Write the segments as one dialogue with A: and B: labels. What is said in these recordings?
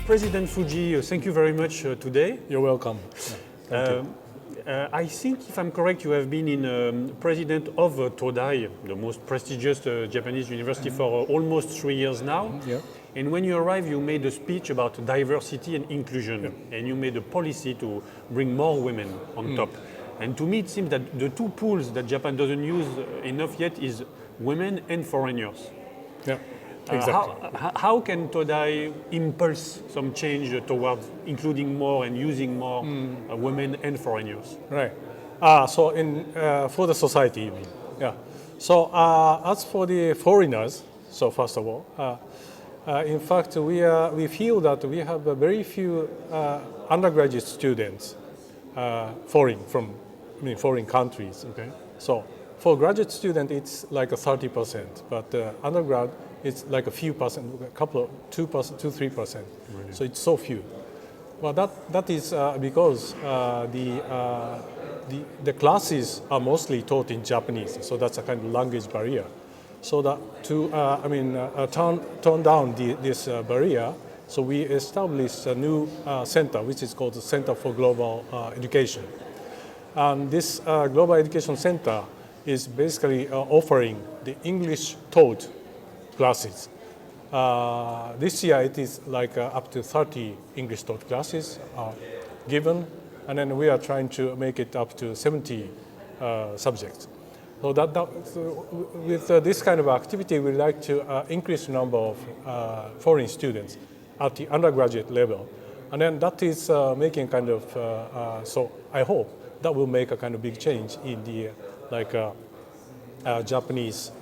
A: President FUJII, thank you very much today.
B: You're welcome. Thank you.
A: I think, if I'm correct, you have been president of Todai, the most prestigious Japanese university, for almost 3 years now.
B: Yeah.
A: And when you arrived, you made a speech about diversity and inclusion, and you made a policy to bring more women on top. And to me, it seems that the two pools that Japan doesn't use enough yet is women and foreigners.
B: Yeah. Exactly.
A: How can Todai impulse some change towards including more and using more women and foreigners?
B: Right. So for the society, you mean? Yeah. So as for the foreigners, so first of all, in fact, we feel that we have very few undergraduate students foreign countries. Okay. So for graduate student, it's like a 30%, but undergrad, it's like a few percent, a couple of 2%, 3%. Really? So it's so few. Well, that is because the classes are mostly taught in Japanese, so that's a kind of language barrier. So that to turn down this barrier, so we established a new center, which is called the Center for Global Education. And this Global Education Center is basically offering the English taught classes. This year it is like up to 30 English taught classes given, and then we are trying to make it up to 70 subjects. So with this kind of activity, we'd like to increase the number of foreign students at the undergraduate level. And then that is making kind of, so I hope that will make a kind of big change in the Japanese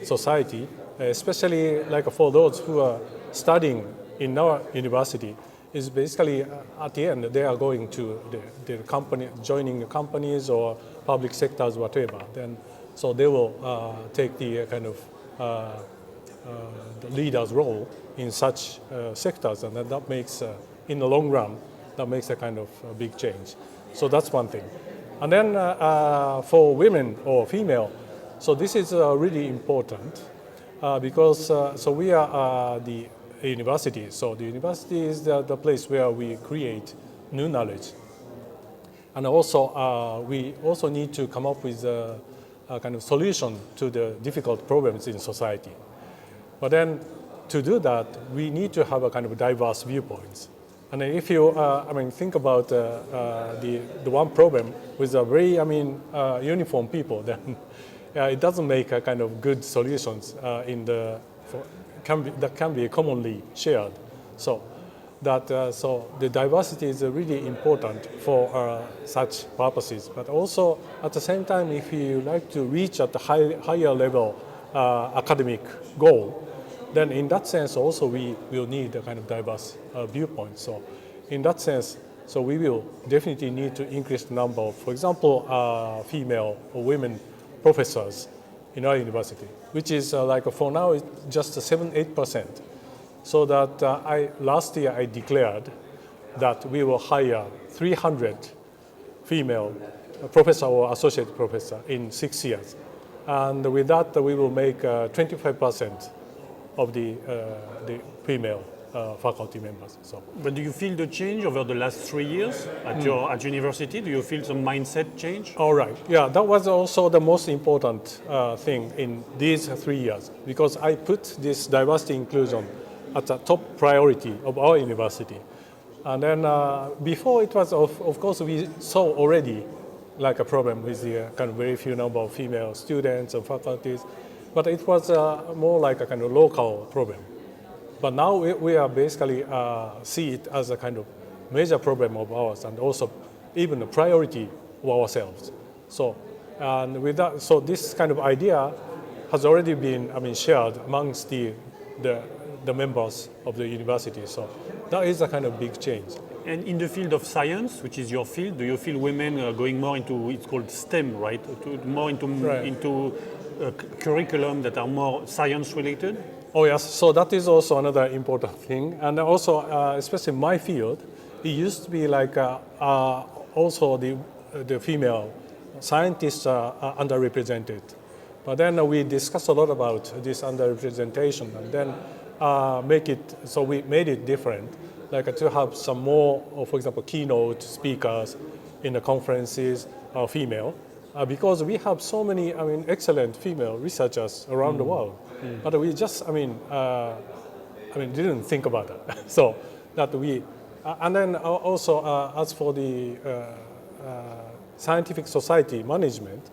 B: society, especially like for those who are studying in our university. Is basically at the end they are going to the company, joining companies or public sectors, whatever. Then so they will take the kind of the leader's role in such sectors, and that makes in the long run that makes a kind of big change. So that's one thing. And then for women or female, so this is really important because so we are the university. So the university is the place where we create new knowledge. And also we also need to come up with a kind of solution to the difficult problems in society. But then to do that, we need to have a kind of diverse viewpoints. And if you think about the one problem with a very uniform people, then it doesn't make a kind of good solutions that can be commonly shared. So that so the diversity is really important for such purposes. But also at the same time, if you like to reach at the higher level academic goal, then in that sense also we will need a kind of diverse viewpoint. So in that sense, so we will definitely need to increase the number of, for example, female or women professors in our university, which is like for now it's just 7-8%. So that last year I declared that we will hire 300 female professor or associate professor in 6 years, and with that we will make 25% of the female faculty members. So.
A: But do you feel the change over the last 3 years at university? Do you feel some mindset change?
B: All right. Yeah, that was also the most important thing in these 3 years, because I put this diversity inclusion at the top priority of our university. And then before it was, of course, we saw already like a problem with the kind of very few number of female students and faculties, but it was more like a kind of local problem. But now we are basically see it as a kind of major problem of ours, and also even a priority of ourselves. So, and with that, so this kind of idea has already been, shared amongst the members of the university. So that is a kind of big change.
A: And in the field of science, which is your field, do you feel women are going more into, it's called STEM, right? More into curriculum that are more science related?
B: Oh yes, so that is also another important thing. And also, especially in my field, it used to be like also the female scientists are underrepresented. But then we discussed a lot about this underrepresentation, and then make it, so we made it different. like to have some more, for example, keynote speakers in the conferences, female, because we have so many, excellent female researchers around the world, but we just, didn't think about that. So that we, and then also as for the scientific society management,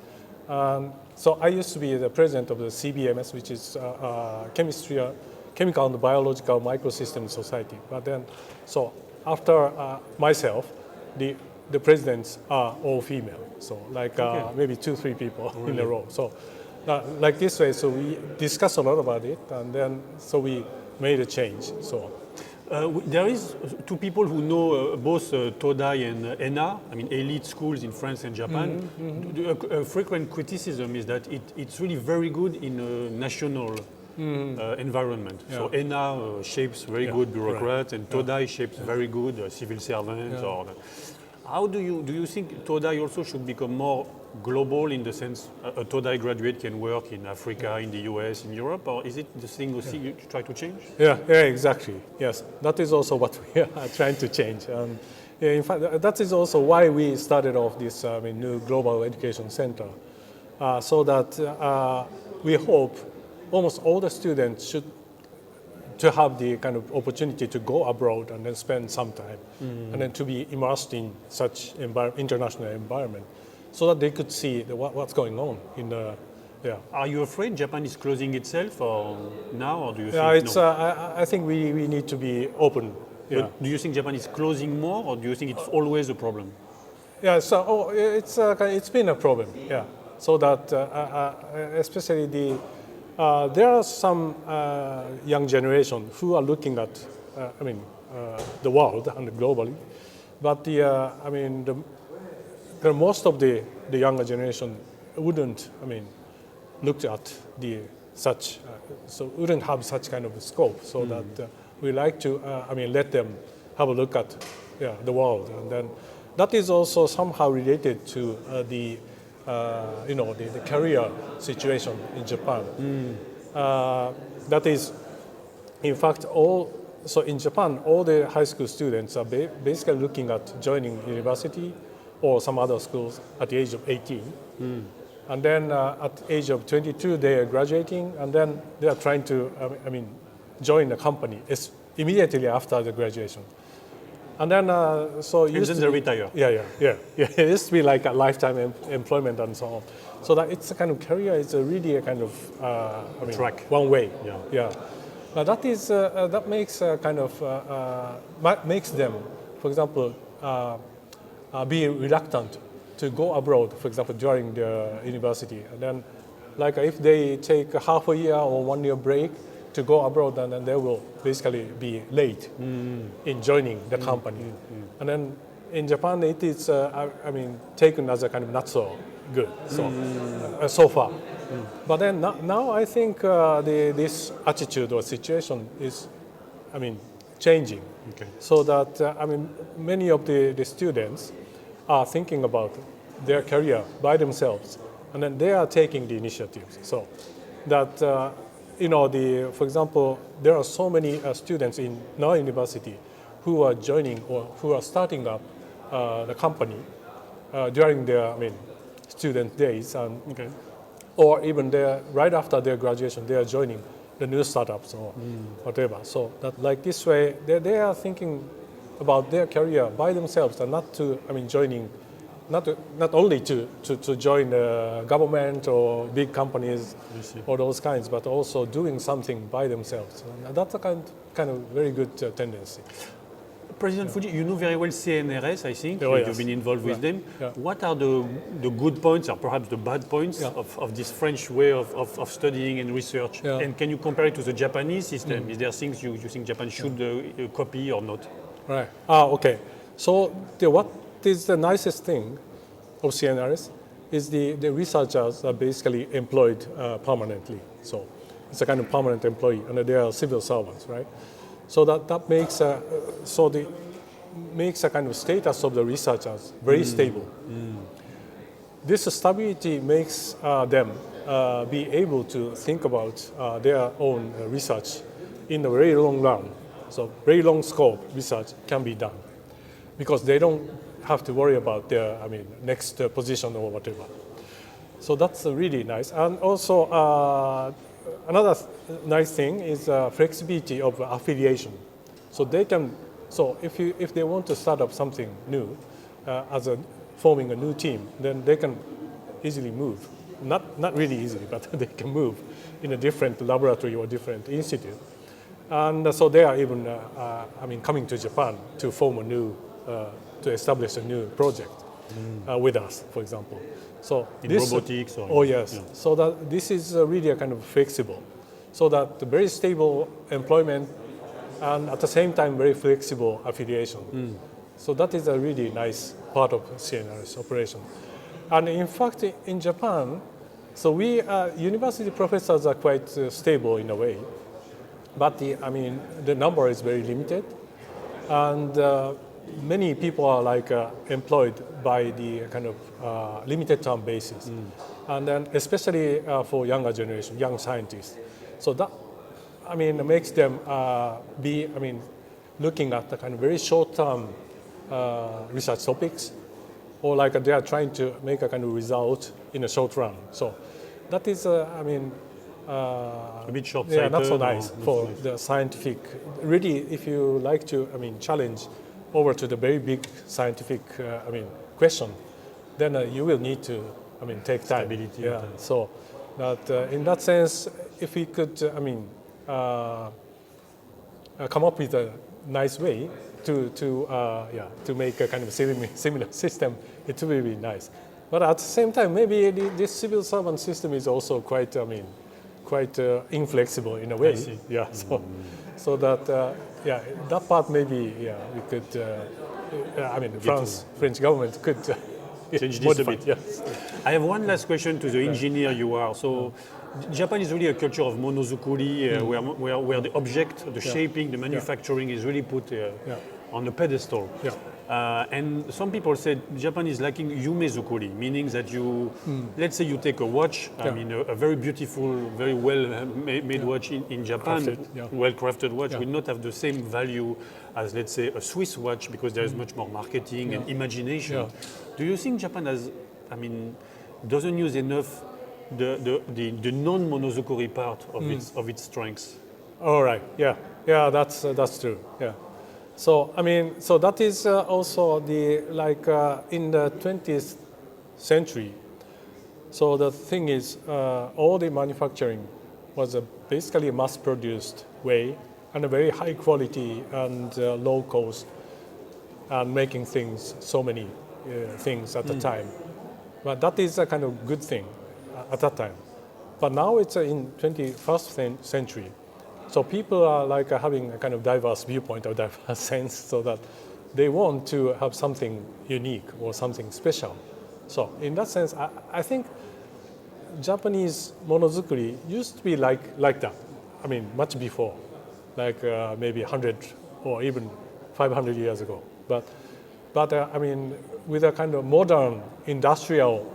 B: so I used to be the president of the CBMS, which is Chemical and Biological Microsystem Society. But then, so after myself, the presidents are all female. So like maybe 2-3 people in a row. So like this way, so we discussed a lot about it, and then so we made a change. So.
A: There is two people who know both Todai and ENA, elite schools in France and Japan. A frequent criticism is that it's really very good in a national environment. Yeah. So ENA shapes very good bureaucrats, and Todai shapes very good civil servants. Or how do you think Todai also should become more global in the sense a Todai graduate can work in Africa, in the US, in Europe, or is it the thing you try to change?
B: Yeah, exactly. Yes, that is also what we are trying to change. In fact, that is also why we started off this new global education center, so that we hope almost all the students should to have the kind of opportunity to go abroad and then spend some time, and then to be immersed in such international environment, so that they could see what's going on in the. Yeah.
A: Are you afraid Japan is closing itself now, or do you think
B: it's,
A: no?
B: I think we need to be open. Yeah.
A: But do you think Japan is closing more, or do you think it's always a problem?
B: Yeah, so it's been a problem. Yeah, so that especially there are some young generation who are looking at the world and globally, but most of the younger generation wouldn't look at so wouldn't have such kind of scope. So that we like to let them have a look at the world, and then that is also somehow related to the career situation in Japan. That is, in fact, so in Japan, all the high school students are basically looking at joining university or some other schools at the age of 18. And then at the age of 22, they are graduating, and then they are trying to, join a company immediately after the graduation. And then, so
A: and then they retire.
B: Yeah. It used to be like a lifetime employment and so on. So that it's a kind of career. It's really a kind of
A: track,
B: one way.
A: Yeah.
B: Now that makes makes them, for example, be reluctant to go abroad. For example, during the university, and then, like if they take a half a year or 1 year break to go abroad, and then they will basically be late in joining the company. And then in Japan, it is, taken as a kind of not so good, so far. But then now I think this attitude or situation is, changing.
A: Okay.
B: So that, many of the students are thinking about their career by themselves, and then they are taking the initiatives. So that, for example, there are so many students in our university who are joining or who are starting up the company during their student days, and or even right after their graduation, they are joining the new startups or whatever. So that like this way, they are thinking about their career by themselves, and not to joining. Not only to join the government or big companies or those kinds, but also doing something by themselves. And that's a kind of very good tendency.
A: President Fujii, you know very well CNRS, I think.
B: Yes.
A: You've been involved with them. Yeah. What are the good points, or perhaps the bad points, of this French way of studying and research? Yeah. And can you compare it to the Japanese system? Is there things you think Japan should copy or not?
B: Right. Okay. So what is the nicest thing of CNRS is the researchers are basically employed permanently. So it's a kind of permanent employee, and they are civil servants, right? So that makes makes a kind of status of the researchers very stable. This stability makes them be able to think about their own research in the very long run, So very long scope research can be done because they don't have to worry about their, next position or whatever. So that's really nice. And also another nice thing is flexibility of affiliation. So they can, so if they want to start up something new, forming a new team, then they can easily move. Not really easily, but they can move in a different laboratory or different institute. And so they are even, coming to Japan to form a new, to establish a new project with us, for example. So
A: in robotics? Or
B: oh yes. Yeah. So that this is really a kind of flexible, so that the very stable employment and at the same time very flexible affiliation. So that is a really nice part of CNR's operation. And in fact, in Japan, so we university professors are quite stable in a way, but the number is very limited, and many people are employed by the kind of limited term basis, and then especially for younger generation, young scientists. So that makes them looking at the kind of very short term research topics, or they are trying to make a kind of result in a short run. So that is a
A: bit short-sighted.
B: Yeah, not so nice for the scientific. Really, if you like to challenge over to the very big scientific question, then you will need to take time.
A: Stability.
B: Yeah. So that in that sense, if we could come up with a nice way to make a kind of similar system, it will be nice. But at the same time, maybe this civil servant system is also quite inflexible in a way.
A: I see.
B: Yeah. So that that part maybe we could. French government could
A: change this
B: modify.
A: a bit.
B: Yes.
A: I have one last question to the engineer you are. So Japan is really a culture of monozukuri, where the object, the shaping, the manufacturing is really put on a pedestal.
B: Yeah.
A: And some people said Japan is lacking yumezukuri, meaning that you, let's say you take a watch, a very beautiful, very well made watch in Japan, well-crafted watch, will not have the same value as, let's say, a Swiss watch, because there is much more marketing and imagination. Do you think Japan has, doesn't use enough the non-monozukuri part of its strengths?
B: All right. Yeah. Yeah. That's true. Yeah. So so that is also the in the 20th century. So the thing is, all the manufacturing was basically a mass-produced way, and a very high quality and low cost, and making things, so many things at the time. But that is a kind of good thing at that time. But now it's in 21st century. So people are having a kind of diverse viewpoint or diverse sense, so that they want to have something unique or something special. So in that sense, I think Japanese monozukuri used to be like that. Much before, maybe 100 or even 500 years ago. But with a kind of modern industrial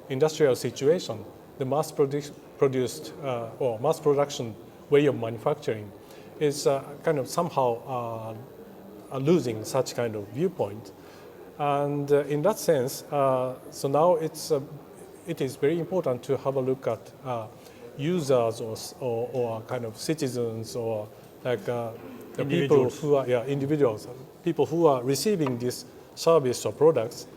B: industrial situation, the mass-produced or mass production way of manufacturing is kind of somehow losing such kind of viewpoint. And in that sense, so now it is very important to have a look at users or kind of citizens, or the people who are individuals, people who are receiving this service or products.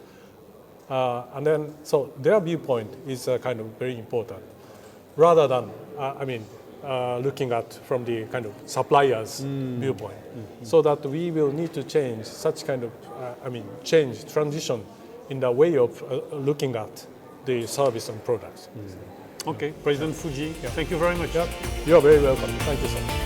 B: And then, so their viewpoint is kind of very important, rather than, looking at from the kind of supplier's viewpoint. So that we will need to change such kind of, transition in the way of looking at the service and products.
A: Okay, President Fujii, thank you very much.
B: Yeah. You're very welcome. Thank you so much.